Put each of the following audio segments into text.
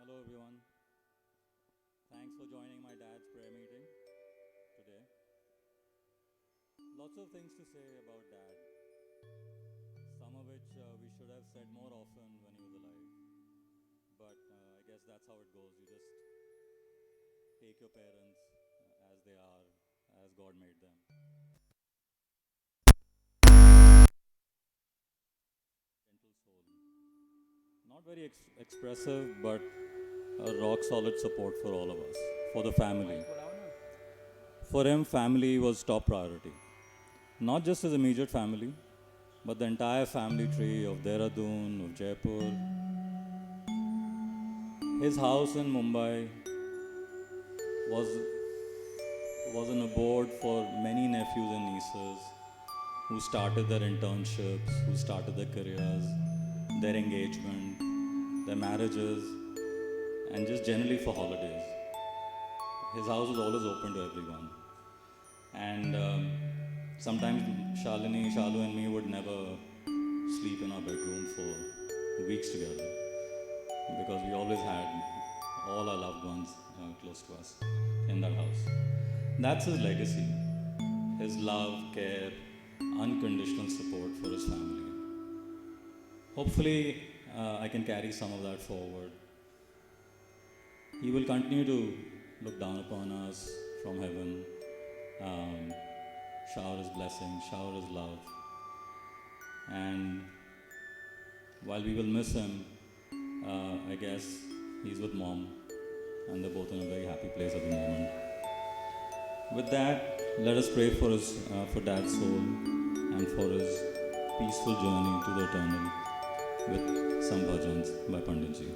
Hello everyone. Thanks for joining my dad's prayer meeting today. Lots of things to say about dad, some of which we should have said more often when he was alive. But I guess that's how it goes. You just take your parents as they are, as God made them. Gentle soul. Not very expressive, but a rock solid support for all of us, for the family. For him, family was top priority. Not just his immediate family, but the entire family tree of Dehradun, of Jaipur. His house in Mumbai was, was an abode for many nephews and nieces who started their internships, who started their careers, their engagement, their marriages, and just generally for holidays. His house was always open to everyone. And sometimes Shalu and me would never sleep in our bedroom for weeks together because we always had all our loved ones close to us in that house. That's his legacy, his love, care, unconditional support for his family. Hopefully, I can carry some of that forward. He will continue to look down upon us from heaven, shower his blessings, shower his love. And while we will miss him, I guess he's with mom, and they're both in a very happy place at the moment. With that, let us pray for Dad's soul and for his peaceful journey to the eternal with some bhajans by Panditji.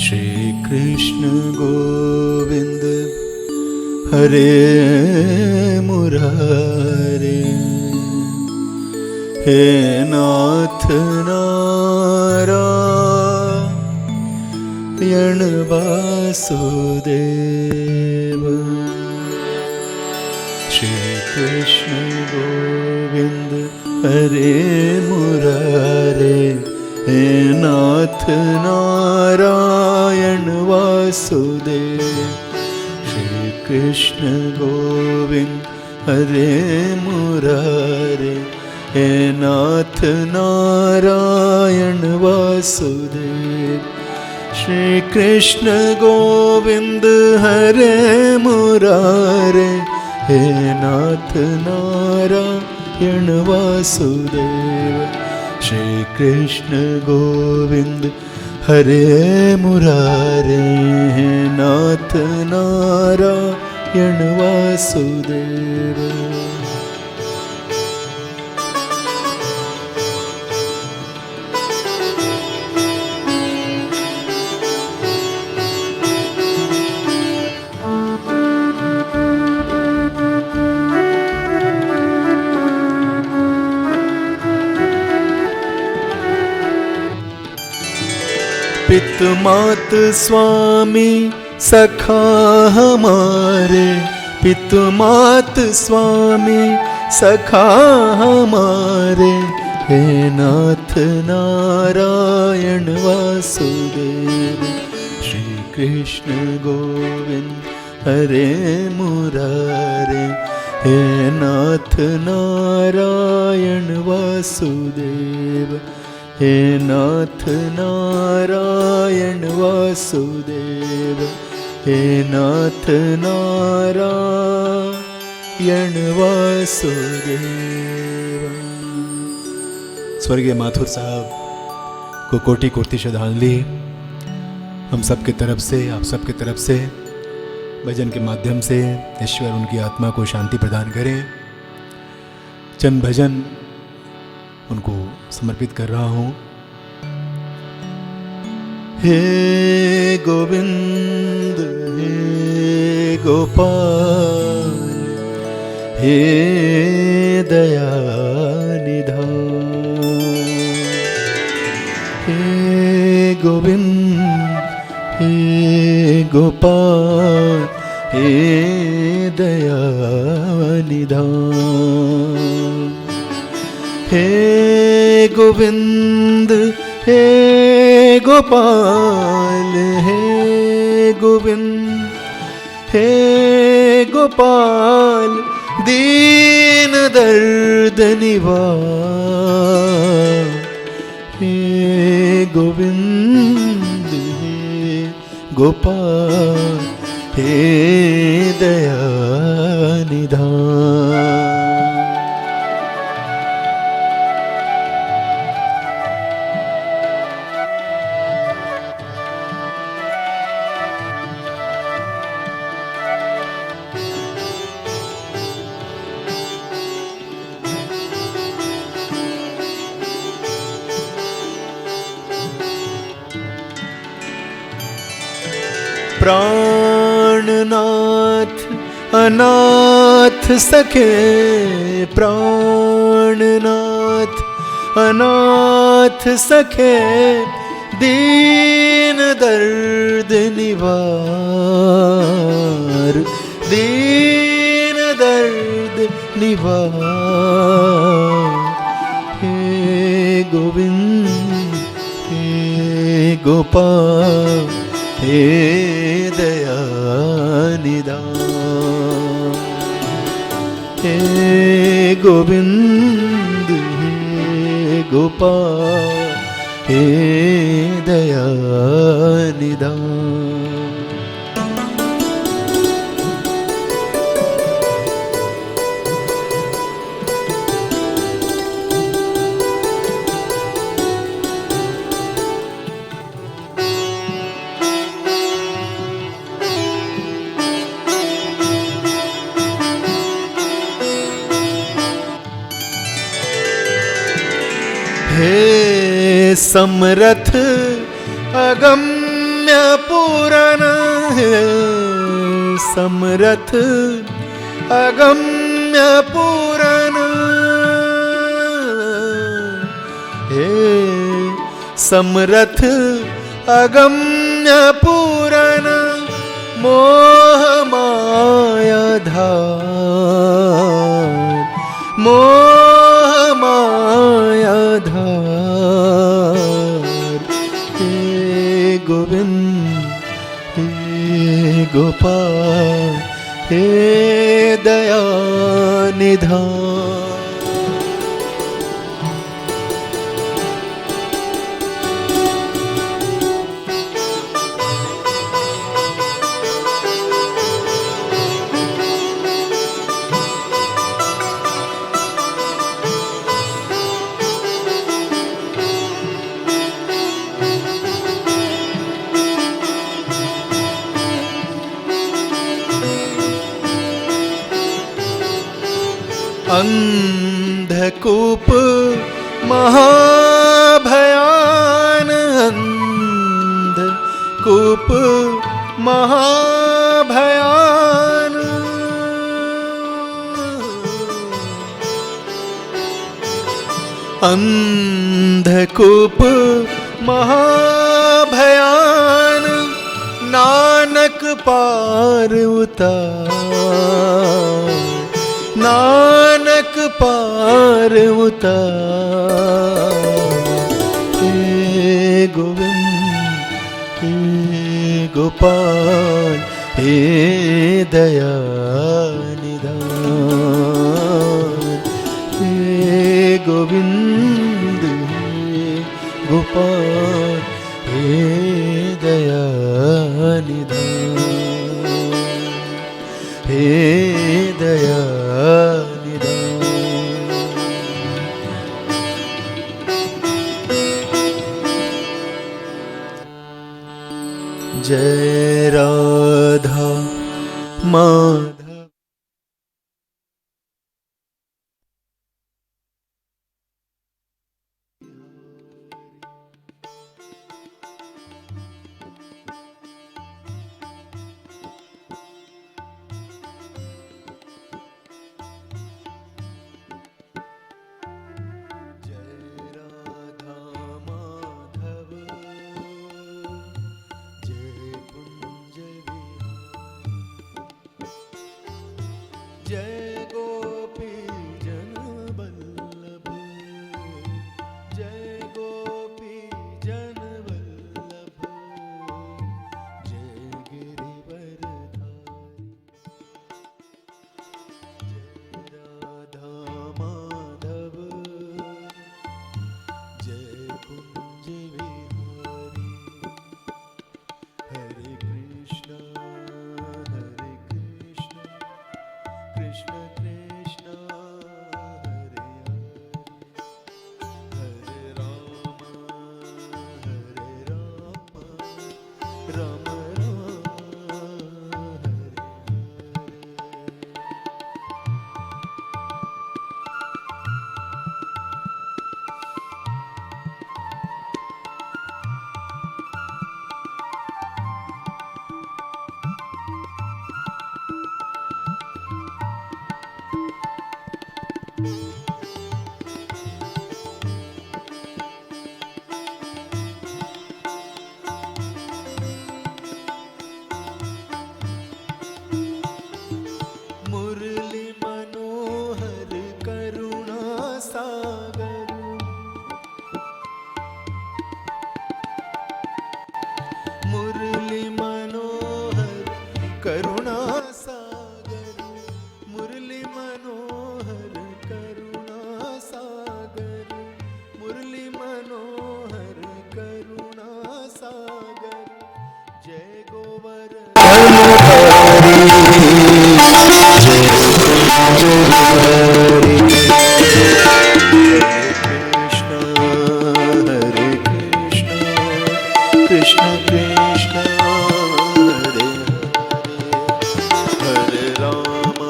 Shri Krishna Govind हरे मुरारे, हे नाथ नारायण वासुदेव। श्री कृष्ण गोविंद हरे मुरारे, हे नाथ नारायण वासुदेव। श्री कृष्ण गोविंद हरे मुरारे, हे नाथ नारायण वासुदेव। श्री कृष्ण गोविंद हरे मुरारे, हे नाथ नारायण वासुदेव। श्री कृष्ण गोविंद हरे मुरारे, हे नाथ नारायण वासुदेव। पित मात स्वामी सखा हमारे, पित मात स्वामी सखा हमारे, हे नाथ नारायण वासुदेव। श्री कृष्ण गोविंद हरे मुरारे, हे नाथ नारायण वासुदेव। हे नाथ नारायण वासुदेव, हे नाथ नारायण वासुदेव। स्वर्गीय माथुर साहब को कोटि कोटि श्रद्धांजलि हम सब की तरफ से, आप सब की तरफ से। भजन के माध्यम से ईश्वर उनकी आत्मा को शांति प्रदान करें। चंद भजन उनको समर्पित कर रहा हूँ। हे गोविंद हे गोपाल, हे दया निधान, गोविंद हे गोपाल हे दयानिधान। हे गोविंद हे गोपाल हे गोविंद हे गोपाल दीन दर्द निवार। हे गोविंद हे गोपाल हे दयानिधान। प्राणनाथ अनाथ सखे, प्राणनाथ अनाथ सखे दीन दर्द निवार। दीन दर्द निवार। हे गोविंद हे गोपाल हे दयानिधान। हे गोविंद हे गोपाल हे दयानिधान। हे समरथ अगम्य पुराण, हे समरथ अगम्य पुराण। हे समरथ अगम्य पुराण मोह माया धार। मोह माया धार। हे गोविंद हे गोपाल हे दयानिधान। अंधकूप महाभयान, अंधकूप महाभयान। अंधकूप महाभयान नानक पार उतार। नानक पार उतार। हे गोविंद हे गोपाल हे दयानिधान। हे गोविंद हे गोपाल हे दयानिधान। हे दयानिधान। जय राधा माधव। जय राधा माधव। जय गोपी जन वल्लभ, जय गोपी जन वल्लभ, जय गिरिवरधारी, जय राधा माधव, जय कुंज विहारी, हरे कृष्ण कृष्ण कृष्ण हरे हरे, हरे राम राम राम हरे मुरली मनोहर करुणा सागर, मुरली मनोहर करुणा सागर, मुरली मनोहर करुणा सागर, मुरली मनोहर करुणा सागर, जय गोवर्धन कृष्ण कृष्ण हरे हरे, हरे राम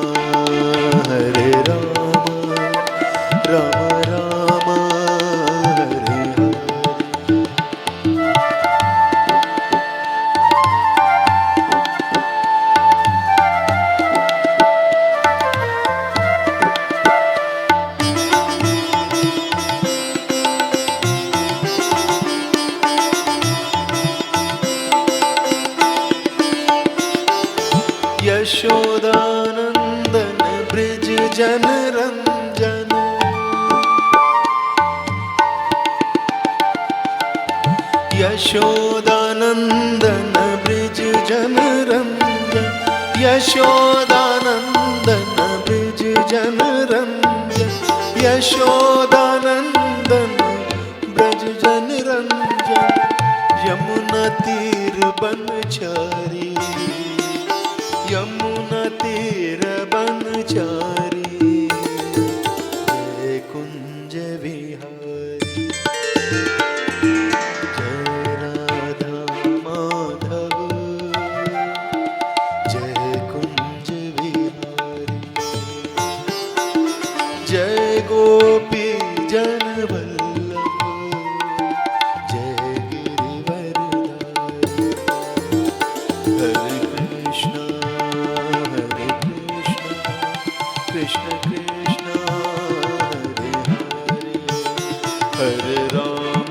राम राम हरे हरे। यशोदानंदन ब्रिज जन रंजन, यशोदानंदन ब्रिज जन रंजन, यशोदानंदन ब्रिज जन रंजन, यशोदानंदन ब्रज जन रंजन, यमुना तीर बनचारी, यमुना तीर बनचारी, जय कुंज विहारी, जय राधा माधव, जय कुंज विहारी, जय गोपी जन वल्लभ, जय गिरिवरधारी, हरे कृष्ण कृष्ण कृष्ण हरे हरे, हरे राम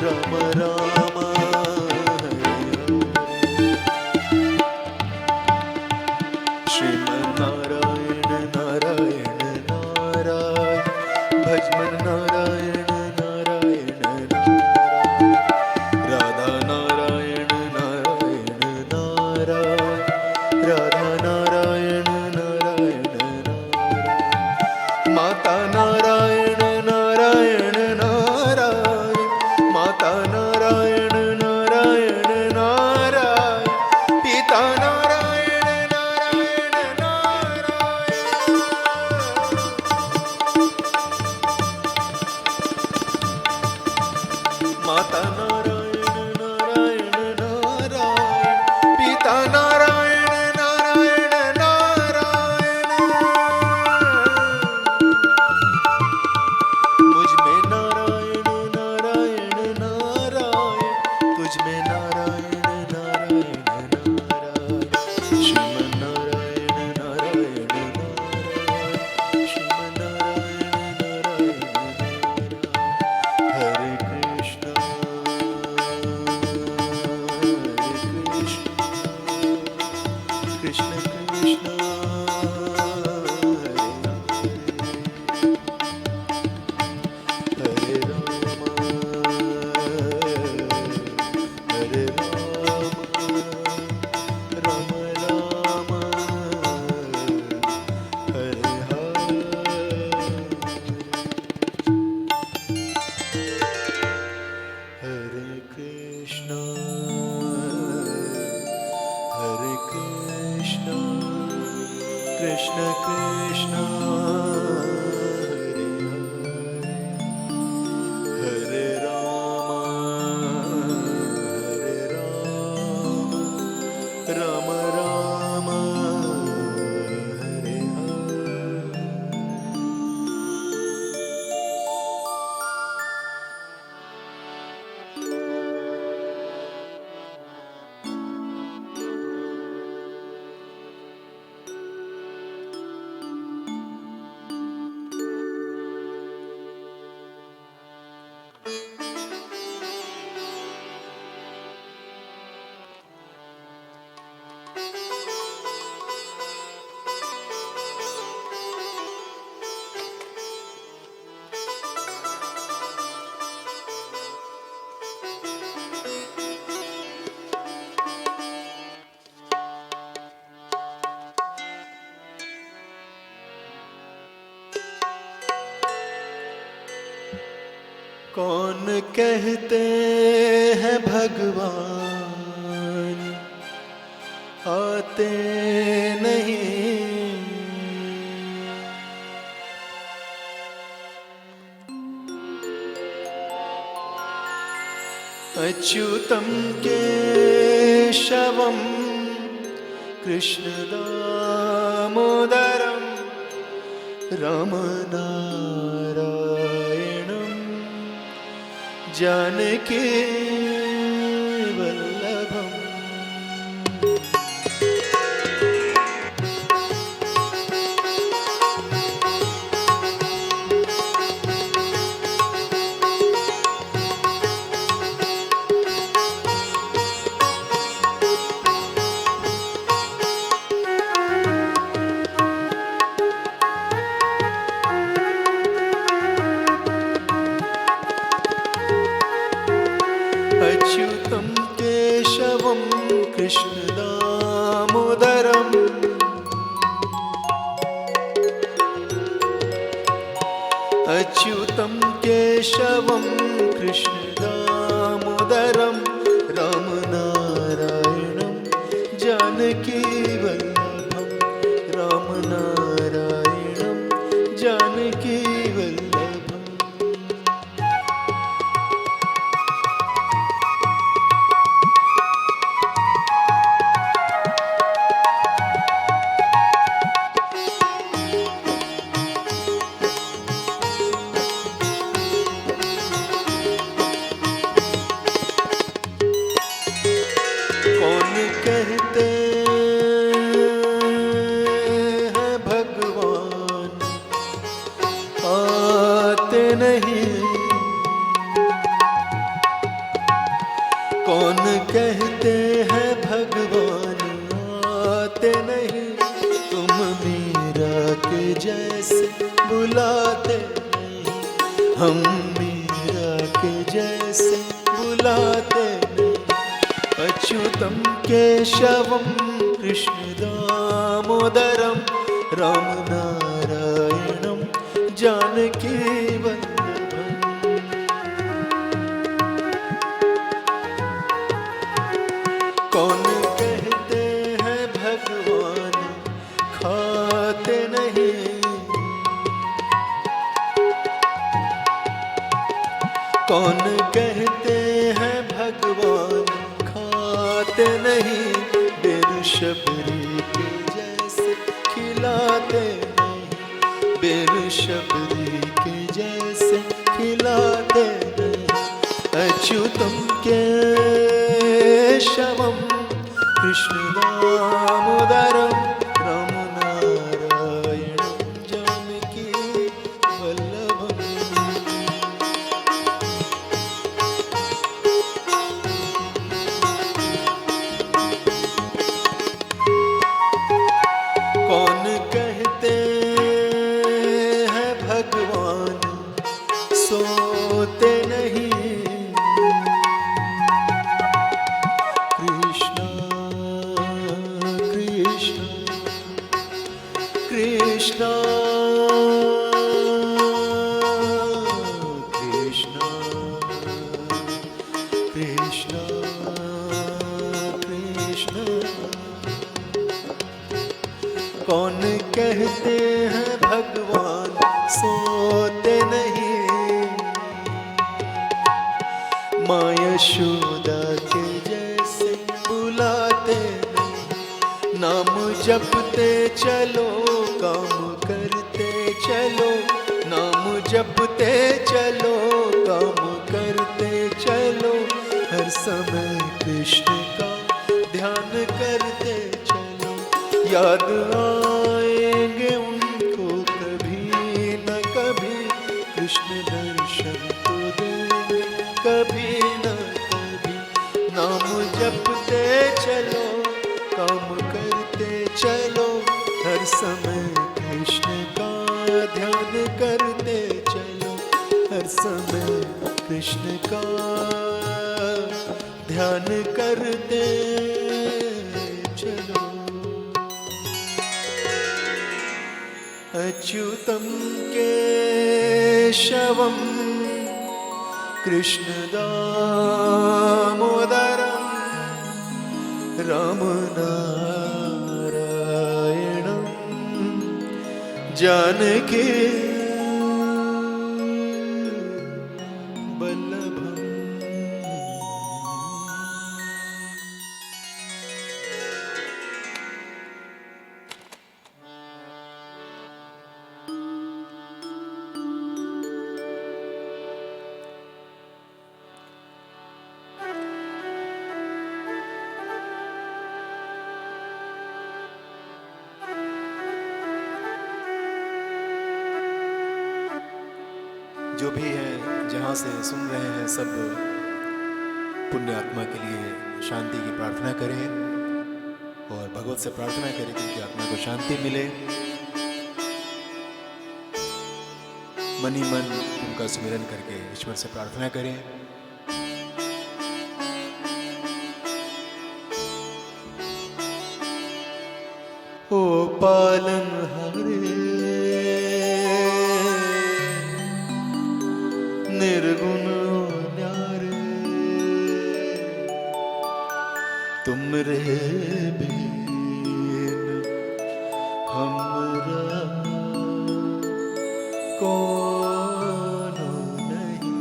राम राम हरे हरे। श्रीमन्नारायण नारायण नारायण, भजमन नारायण नारायण नारायण, राधा नारायण नारायण नारायण, राधा नारायण नारायण नारायण, माता नारायण नारायण नारायण, माता नारायण नारायण नारायण, पिता नारायण नारायण नारायण, माता नारायण नारायण नारायण, पिता नारायण नारायण नारायण, मुझ में नारायण नारायण नारायण, तुझ में नारायण नारायण नारायण, श्रीमन नारायण नारायण नारायण, श्रीमन नारायण नारायण नारायण, हरे कृष्ण कौन कहते हैं भगवान आते नहीं, अच्युतम केशवम कृष्ण दामोदरम रामनारायणम जानकी वल्लभम। अच्युतम केशवम कृष्ण दामोदरम अच्युतम केशवम कृष्ण दामोदरम रामनारायणम जानकी वल्लभम रामनारायणम जानकी वल्लभम। कौन कहते हैं भगवान आते नहीं, कौन कहते हैं भगवान आते नहीं, तुम मीरा के जैसे बुलाते नहीं, हम मीरा के जैसे बुलाते नहीं। अच्युतम केशवम कृष्ण दामोदरम रामनारायणम जानकी वल्लभम। कौन कहते हैं भगवान खाते नहीं, कौन कहते हैं भगवान खाते नहीं, बिन शबरी के जैसे खिलाते नहीं, बिन शबरी के जैसे खिलाते नहीं। अच्युतम केशवम कृष्ण दामोदरम रामनारायणम जानकी वल्लभम। कौन कहते हैं भगवान सोते नहीं, कृष्ण कृष्ण कृष्ण कृष्ण कृष्ण कृष्ण। कौन कहते हैं भगवान सोते नहीं, माँ यशोदा के जैसे बुलाते नहीं, नाम जपते चलो काम करते चलो, नाम जपते चलो काम करते चलो, हर समय कृष्ण का ध्यान करते चलो, याद आएंगे उनको कभी न कभी, कृष्ण दर्शन तो देंगे कभी न कभी। नाम जपते चलो काम करते चलो, हर समय कृष्ण का ध्यान करते चलो, हर समय कृष्ण का ध्यान करते चलो। अच्युतम केशवम कृष्ण दामोदरं रामनारायणं जानकी वल्लभम्। जो भी हैं जहाँ से सुन रहे हैं सब पुण्य आत्मा के लिए शांति की प्रार्थना करें और भगवत से प्रार्थना करें कि उनकी आत्मा को शांति मिले। मन ही मन उनका स्मरण करके ईश्वर से प्रार्थना करें। ओ पालनहारे निर्गुण न्यारे, तुम रे बिन हमरा कौन नहीं।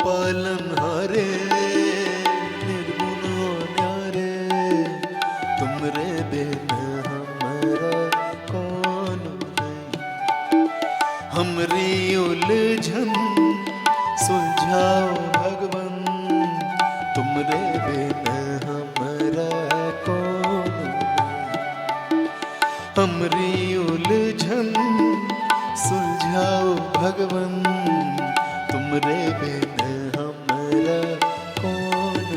पालनहारे निर्गुण न्यारे, तुम रे बिन हमरा कौन नहीं। हमरी उलझन सुलझाओ भगवन, तुम रे बिन हमरा कौन नहीं। हमरी उलझन सुलझाओ भगवन, तुम रे बिन हमरा कौन।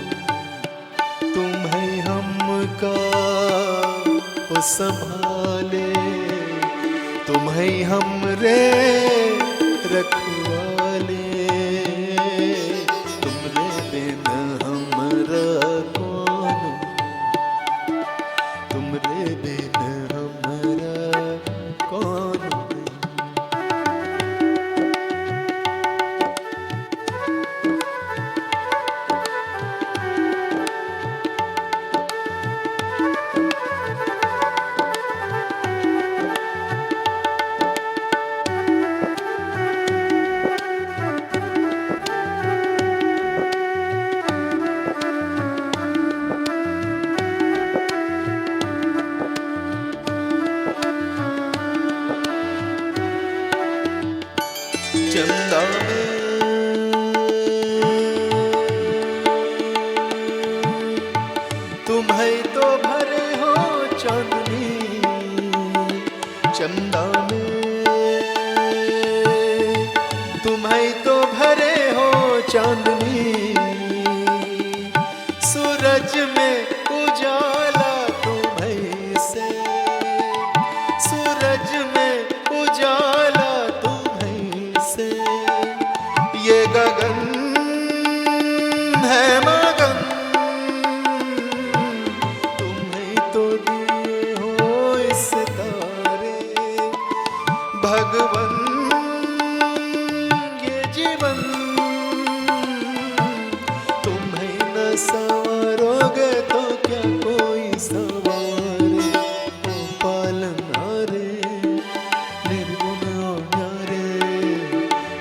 तुम है हमका वो संभाले, तुम है हमरे रखवाले, तुम रे बिन हमरा कौन। तुम रे बिन हमरा कौन। चंदा में तुम है तो भरे हो चांदनी, चंदा में तुम है तो भरे हो चांदनी। सूरज में उजाला तुम्हें से, सूरज में उजाला से। ये गगन है मगन, तुम्हें तो दिए हो इस तारे भगवन। ये जीवन तुम्हें न संवारोगे तो क्या कोई संवारे। ओ पालनहारे निर्गुण न्यारे,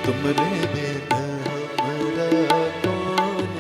तुम रे बिन हमरा कौन।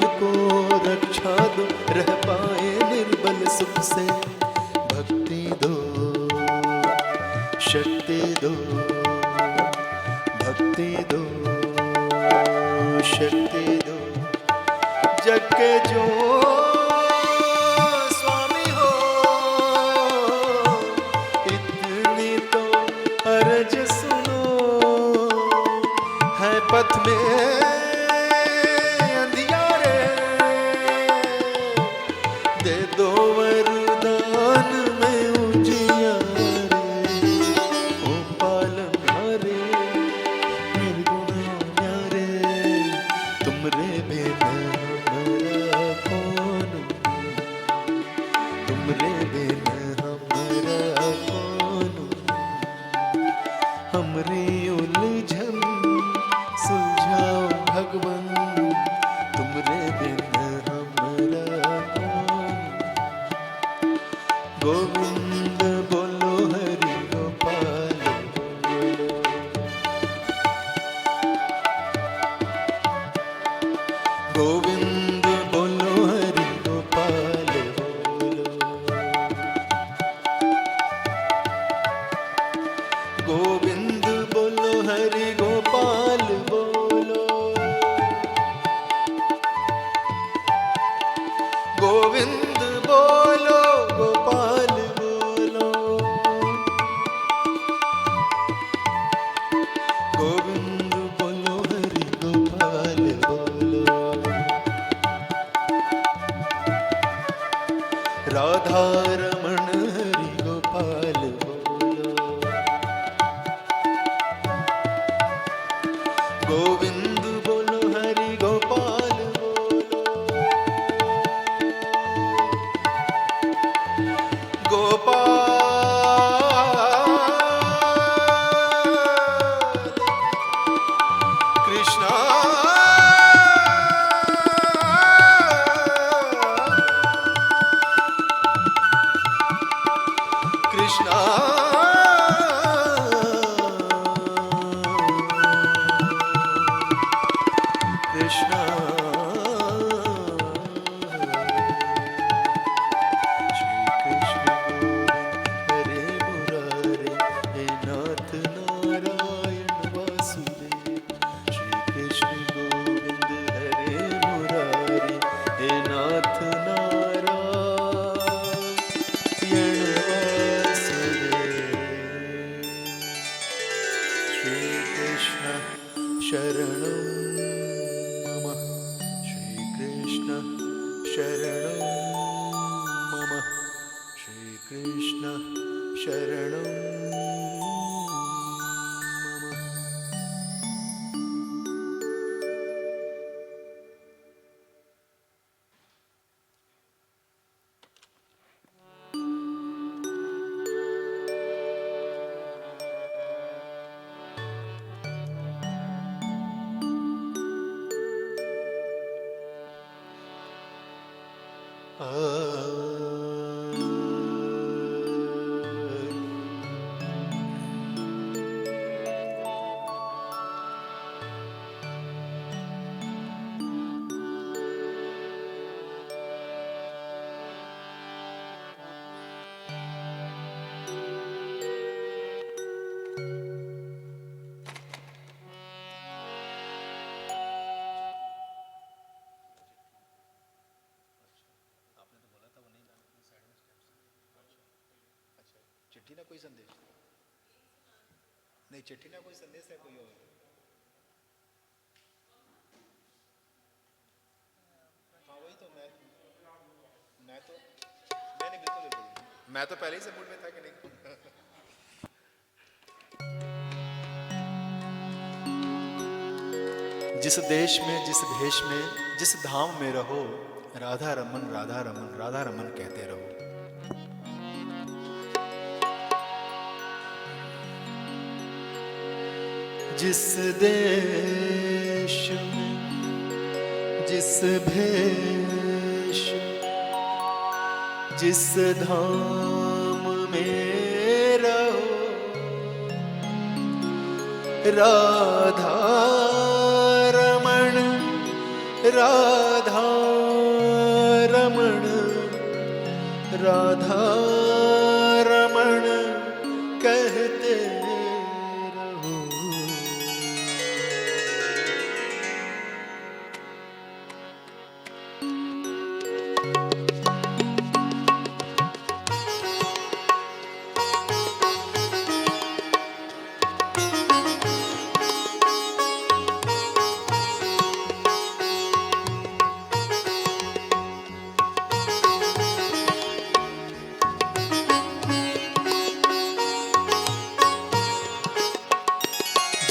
मन को रक्षा दो, रह पाए निर्बल सुख से। भक्ति दो, शक्ति दो, भक्ति दो, शक्ति दो। जग के जो स्वामी हो, इतनी तो अर्ज सुनो। है पथ में अंधियारे, दे दो वरदान में उजियारे। ओ पालनहारे निर्गुण न्यारे, तुमरे बिन हमरा कौन, तुमरे बिन हमरा कौन। हमरी उलझन सुलझाओ भगवन, तुमरे बिन हमरा कौन। गोविंद बोलो हरि गोपाल बोलो, गोविंद बोलो हरि गोपाल बोलो, गोविंद बोलो हरि गोपाल बोलो, गोविंद बोलो गोपाल बोलो, गोविंद बोलो हरि गोपाल बोलो। राधा रमण हरि गोपाल बोलो, गोविंद बोलो हरि गोपाल बोलो, गोपाल कृष्णा कृष्णा कृष्णा। श्री कृष्ण गोविंद हरे मुरारे, हे नाथ नारायण वासुदेव। श्री कृष्ण गोविंद हरे मुरारे, हे नाथ नारायण वासुदेव। श्री कृष्ण शरणं मम, श्री कृष्ण शरणं मम, श्री कृष्ण शरणं मम। चिट्ठी ना कोई संदेश, नहीं चिट्ठी ना कोई संदेश है कोई और। हाँ वही तो मैं नहीं बिल्कुल बिल्कुल, मैं तो पहले ही से मूड में था कि नहीं। जिस देश में, जिस भेष में, जिस धाम में रहो, राधा रमन राधा रमन राधा रमन कहते रहो। जिस देश में, जिस भेष, जिस धाम में रहो, राधा रमण राधा रमण राधा रमण कहते रहो।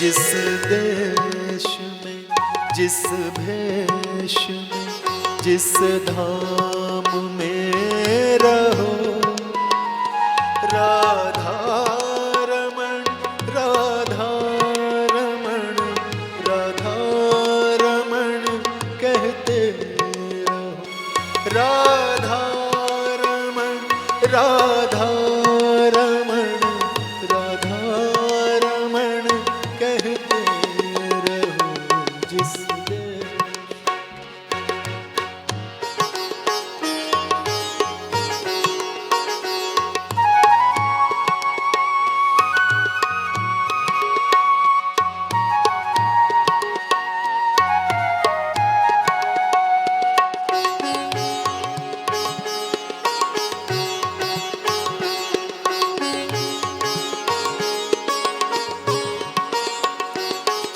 जिस देश में जिस भेष में जिस धाम में रहो, राधा रमण राधा रमण राधा रमण कहते रहो। राधा रमण राधा रमण राधा रमण कहते रहो। जिस देश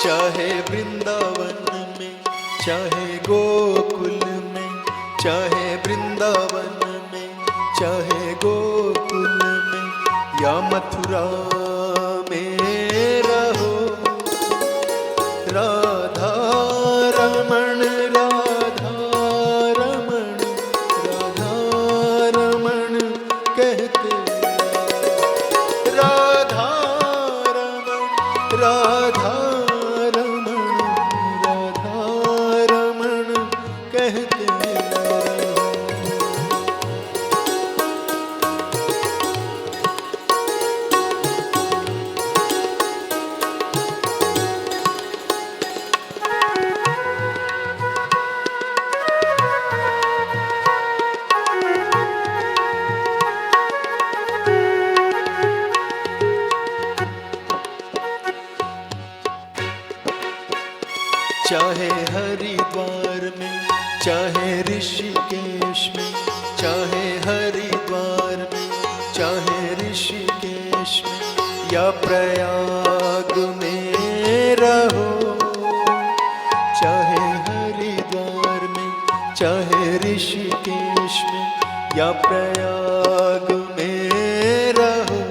चाहे वृंदावन में चाहे गोकुल में, चाहे वृंदावन में चाहे गोकुल में या मथुरा में रहो, राधा रमण राधा रमण राधा रमण कहते राधा रमण राधा कहते रहो। चाहे हरिद्वार में चाहे ऋषिकेश में, चाहे हरिद्वार में चाहे ऋषिकेश में या प्रयाग में रहो, चाहे हरिद्वार में चाहे ऋषिकेश में या प्रयाग में रहो,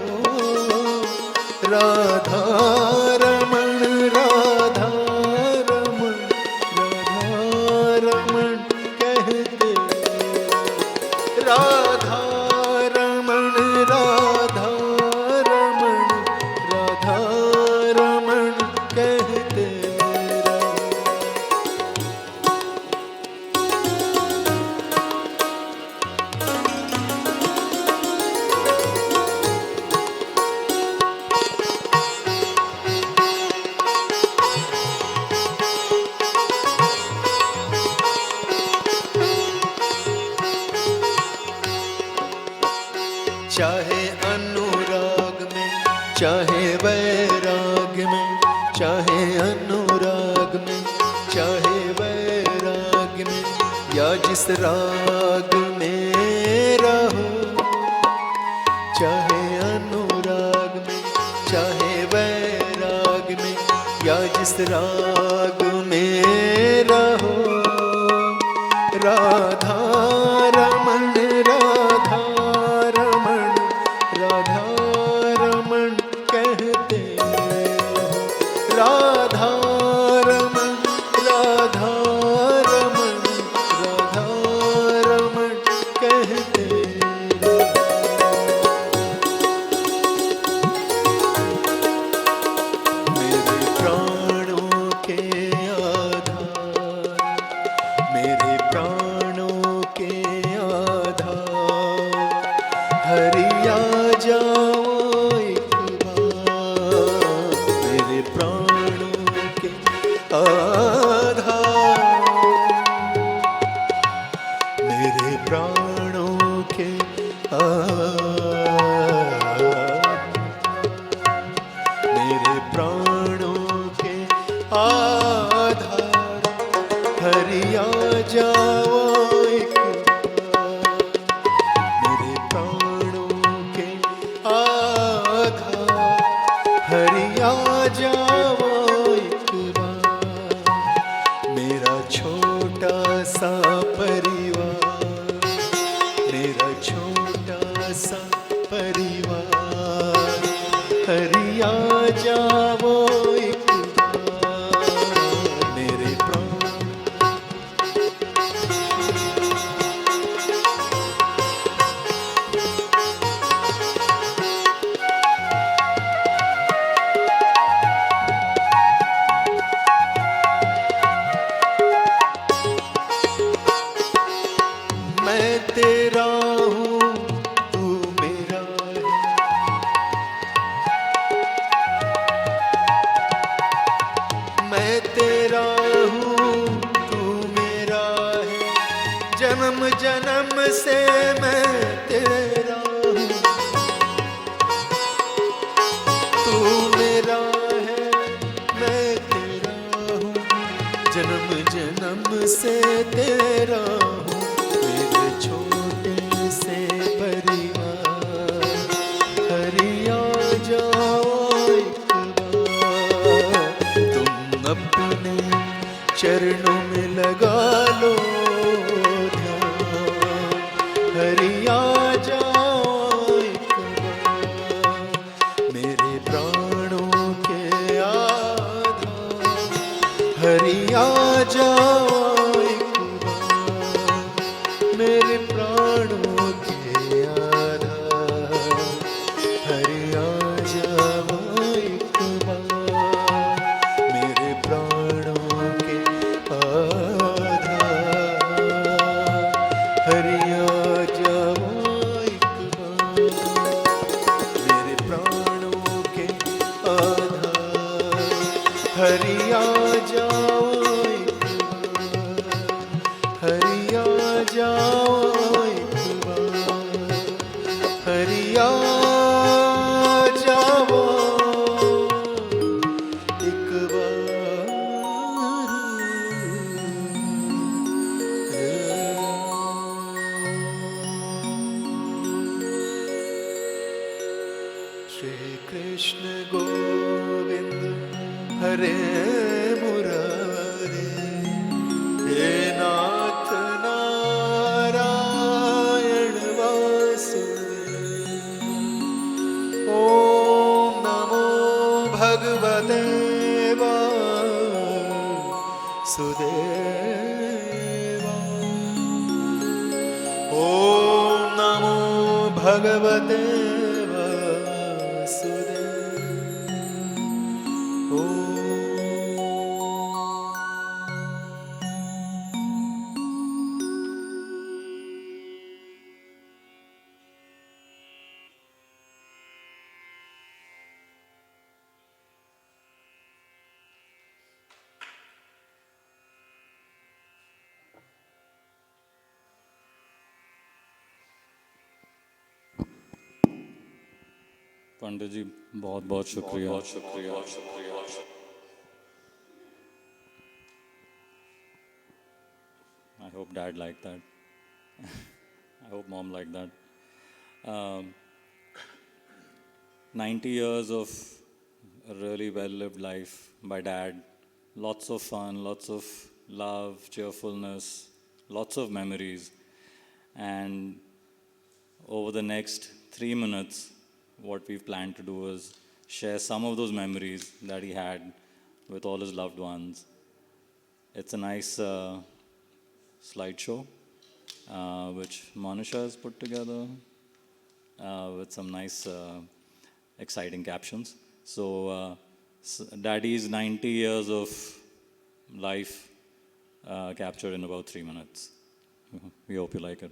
राधा रमण राधा रमण राधा रमण कहते राधा रमण राधा रमण राधा रमण कहते रहो। चाहे अनुराग में चाहे वैराग में, चाहे अनुराग में चाहे वैराग में या जिस राग में रहो, चाहे अनुराग में चाहे वैराग में या जिस राग में रहो, राधा रमण राधा रमण राधा रमण कहते रहो। राधा रमण राधा रमण राधा रमण कहते रहो। मेरे प्राणों के आधार, मेरे प्राणों मेरे प्राणों के मेरे प्राणों के आधार हरिया जाओ एक बार। मेरे प्राणों के आधार हरिया जाओ एक बार। मेरा छोटा सा परिवार, मेरा छोटा सा परिवार हरिया जाओ एक बार। मेरे प्राण मैं तेरा हूँ तू मेरा है। मैं तेरा हूँ तू मेरा है। जन्म जन्म से मैं तेरा हूँ। तू मेरा है मैं तेरा हूँ। जन्म जन्म से तेरा हूँ। मेरे छोटे से परिवार हरिया जाओ एक बार। तुम अपने चरणों में लगा लो ध्यान हरिया जाओ एक बार। मेरे प्राणों के आधार हरिया जाओ एक बार। मेरे प्राणों के आधार हरिया जाओ एक बार। मेरे प्राणों के आधार हरिया जाओ एक बार। मेरे प्राणों के आधार हरिया जाओ एक बार। हरिया जाओ एक बार। हरिया जाओ एक बार। श्री कृष्ण गोविंद हरे मुरारे। हे नाथ नारायण वासुदेव। ओम नमो भगवते वासुदेवाय। ओम नमो भगवते वासुदेवाय। ओम पंडित जी बहुत बहुत शुक्रिया। I hope dad liked that. I hope mom liked that. 90 years of a really well-lived life by dad. Lots of fun, lots of love, cheerfulness, lots of memories. And over the next 3 minutes, what we've planned to do is share some of those memories that he had with all his loved ones. It's a nice slideshow which Manusha has put together with some nice exciting captions. So Daddy's 90 years of life captured in about 3 minutes. We hope you like it.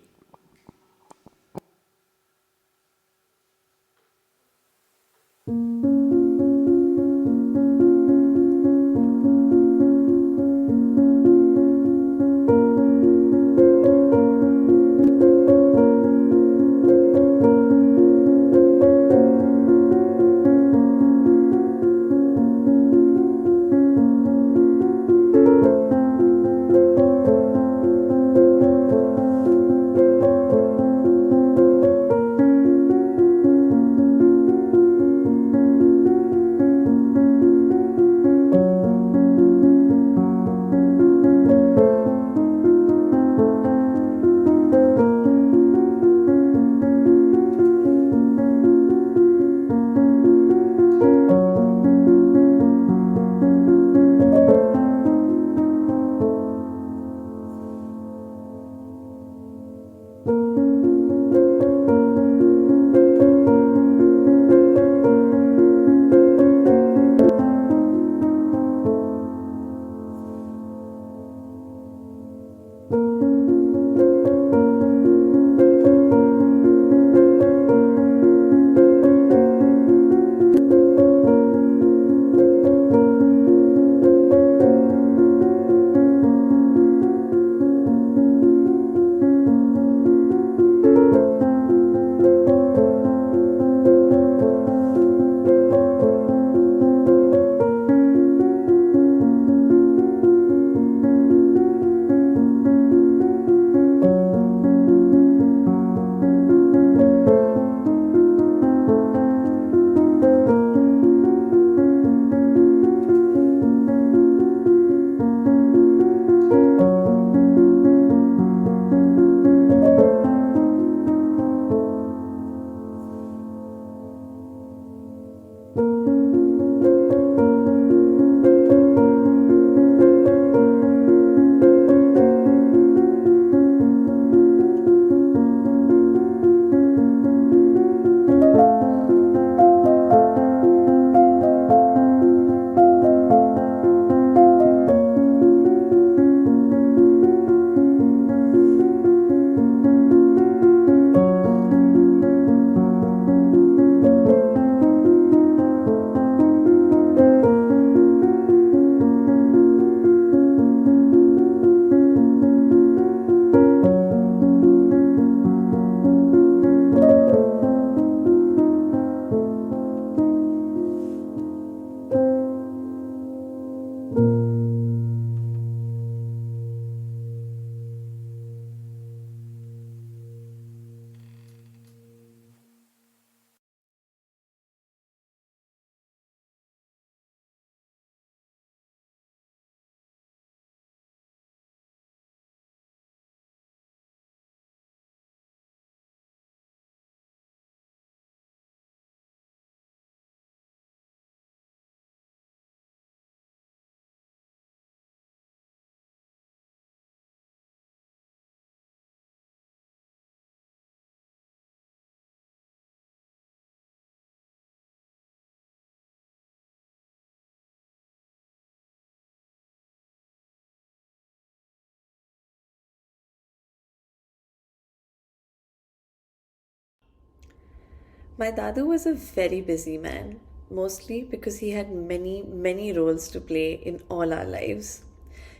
My Dadu was a very busy man, mostly because he had many, many roles to play in all our lives.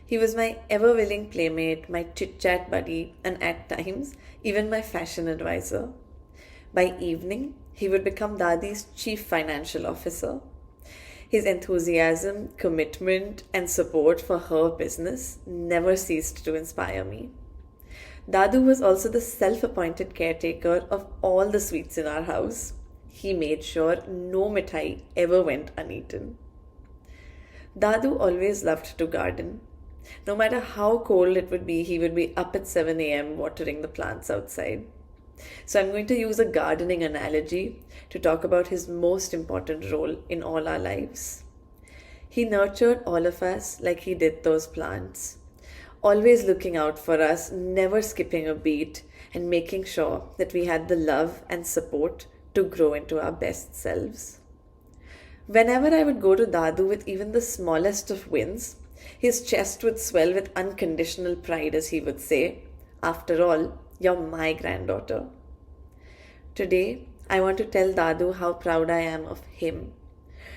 He was my ever willing playmate, my chit chat buddy, and at times, even my fashion advisor. By evening, he would become Dadi's chief financial officer. His enthusiasm, commitment, and support for her business never ceased to inspire me. Dadu was also the self appointed caretaker of all the sweets in our house. He made sure no mithai ever went uneaten. Dadu always loved to garden. No matter how cold it would be, he would be up at 7 a.m. watering the plants outside. So, I'm going to use a gardening analogy to talk about his most important role in all our lives. He nurtured all of us like he did those plants, always looking out for us, never skipping a beat, and making sure that we had the love and support to grow into our best selves. Whenever I would go to Dadu with even the smallest of wins, his chest would swell with unconditional pride as he would say, "After all, you're my granddaughter." Today, I want to tell Dadu how proud I am of him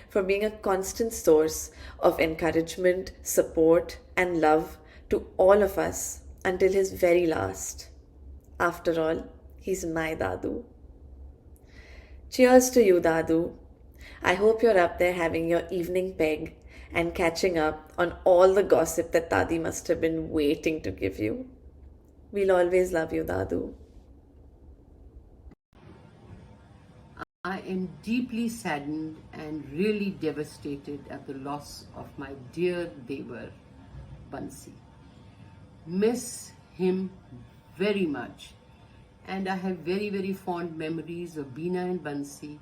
for being a constant source of encouragement, support, and love to all of us until his very last. After all, he's my Dadu. Cheers to you, Dadu. I hope you're up there having your evening peg and catching up on all the gossip that Dadi must have been waiting to give you. We'll always love you, Dadu. I am deeply saddened and really devastated at the loss of my dear Devar, Bansi. Miss him very much, and I have very, very fond memories of Beena and Bansi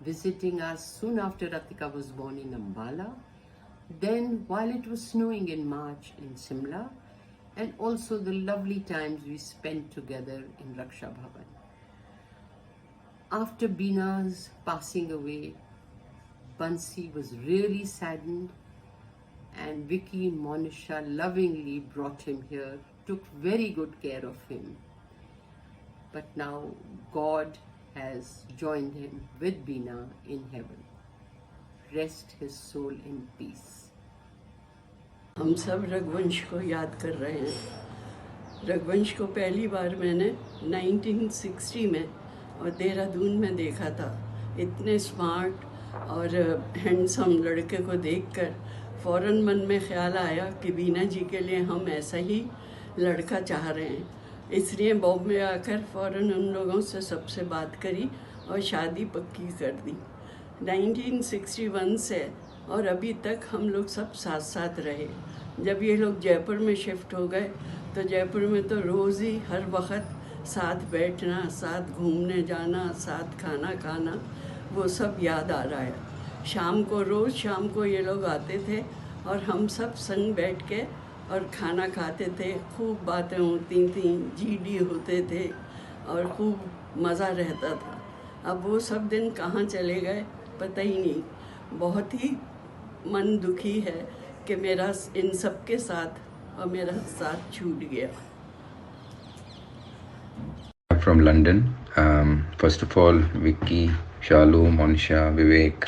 visiting us soon after Ratika was born in Ambala, then while it was snowing in March in Simla, and also the lovely times we spent together in Raksha Bhavan. After Beena's passing away, Bansi was really saddened, and Vicky and Monisha lovingly brought him here, took very good care of him. But now God has joined him with Beena in heaven. Rest his soul in peace. हम सब रघुवंश को याद कर रहे हैं। रघुवंश को पहली बार मैंने 1960 में और देहरादून में देखा था। इतने स्मार्ट और हैंडसम लड़के को देखकर फ़ौरन मन में ख्याल आया कि बीना जी के लिए हम ऐसा ही लड़का चाह रहे हैं। इसलिए बॉम्बे आकर फ़ौरन उन लोगों से सबसे बात करी और शादी पक्की कर दी। 1961 से और अभी तक हम लोग सब साथ साथ रहे। जब ये लोग जयपुर में शिफ्ट हो गए तो जयपुर में तो रोज़ ही हर वक्त साथ बैठना, साथ घूमने जाना, साथ खाना खाना, वो सब याद आ रहा है। शाम को रोज़ शाम को ये लोग आते थे और हम सब संग बैठ के और खाना खाते थे। खूब बातें होती थी, जीडी होते थे और खूब मज़ा रहता था। अब वो सब दिन कहाँ चले गए पता ही नहीं। बहुत ही मन दुखी है कि मेरा इन सब के साथ और मेरा साथ छूट गया। From London. First of all, Vicky, Shalu, Monisha, Vivek,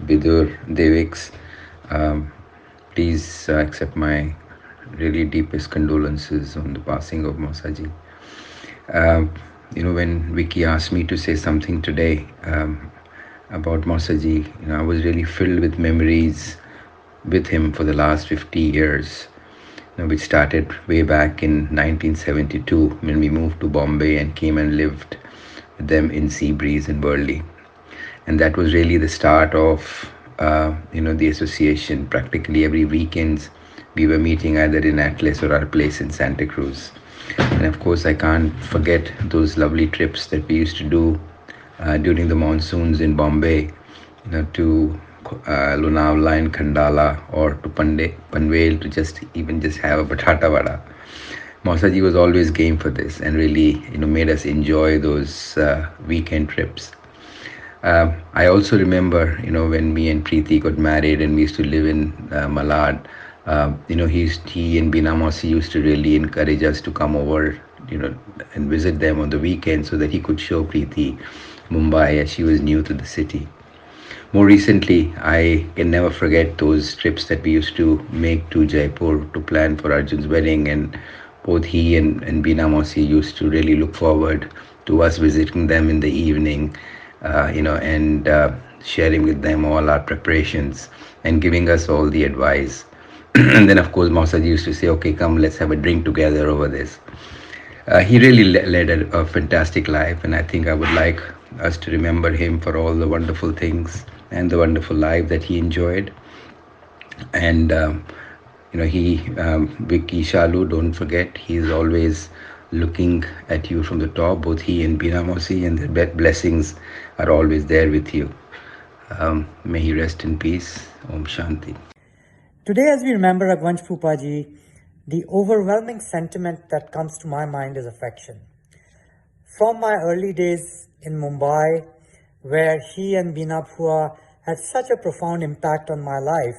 Bidur, Devix, please accept my really deepest condolences on the passing of Mausaji. When Vicky asked me to say something today about Mausaji, I was really filled with memories with him for the last 50 years. Which started way back in 1972 when we moved to Bombay and came and lived with them in Seabreeze in Burley. And that was really the start of, the association. Practically every weekends we were meeting either in Atlas or our place in Santa Cruz. And of course, I can't forget those lovely trips that we used to do during the monsoons in Bombay, to Lonavala and Khandala or to Panvel to just have a patata vada. Mausaji was always game for this and really made us enjoy those weekend trips. I also remember when me and Preeti got married and we used to live in Malad. He and Beena Mausi used to really encourage us to come over and visit them on the weekend so that he could show Preeti Mumbai as she was new to the city. More recently, I can never forget those trips that we used to make to Jaipur to plan for Arjun's wedding, and both he and Beena Mausi used to really look forward to us visiting them in the evening, and sharing with them all our preparations and giving us all the advice. And then, of course, Mausaji used to say, okay, come, let's have a drink together over this. He really led a fantastic life, and I think I would like us to remember him for all the wonderful things and the wonderful life that he enjoyed. And Vicky Shalu, don't forget, he's always looking at you from the top. Both he and Beena Mausi, and their blessings are always there with you. May he rest in peace. Om Shanti. Today, as we remember Raghuvansh Phupaji, the overwhelming sentiment that comes to my mind is affection. From my early days in Mumbai, where he and Beena Phua had such a profound impact on my life,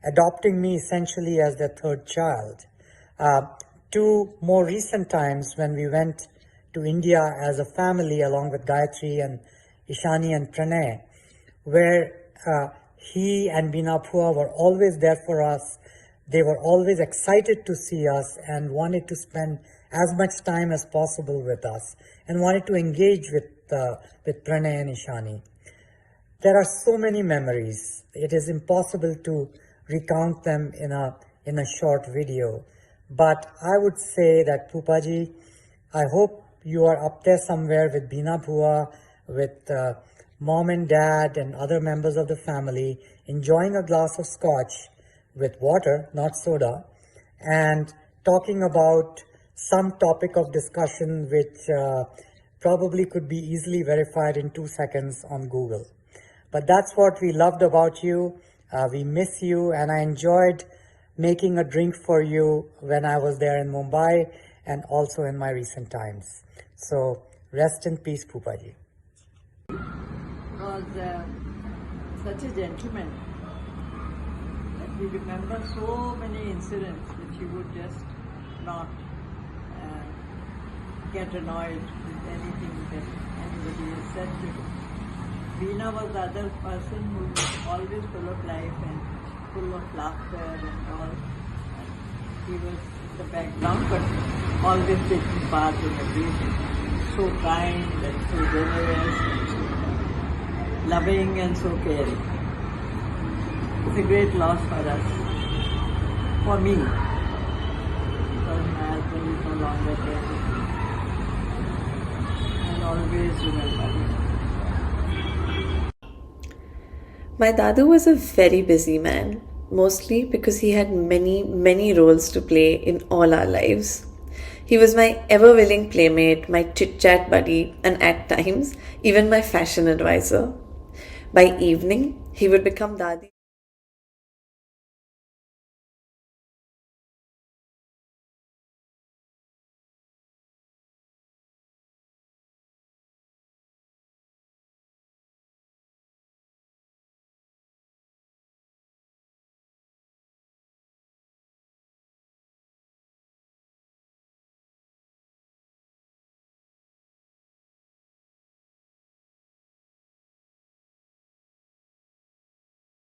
adopting me essentially as their third child, to more recent times when we went to India as a family along with Gayatri and Ishani and Pranay, where he and Beena Phua were always there for us. They were always excited to see us and wanted to spend as much time as possible with us and wanted to engage with Pranay and Ishani. There are so many memories. It is impossible to recount them in a short video. But I would say that Phupaji, I hope you are up there somewhere with Beena Phua, with mom and dad and other members of the family, enjoying a glass of scotch with water, not soda, and talking about some topic of discussion which probably could be easily verified in 2 seconds on Google. But that's what we loved about you. We miss you, and I enjoyed making a drink for you when I was there in Mumbai and also in my recent times. So rest in peace, Phupaji. Was such a gentleman that we remember so many incidents that he would just not get annoyed with anything that anybody has said to him. Beena was the other person who was always full of life and full of laughter and all. And he was in the background but always taking part in everything. So kind and so generous and so loving and so caring. It's a great loss for us, for me, because my husband is no longer there. I'll always remember him. My Dadu was a very busy man, mostly because he had many, many roles to play in all our lives. He was my ever-willing playmate, my chit-chat buddy, and at times, even my fashion advisor. By evening, he would become Dadi.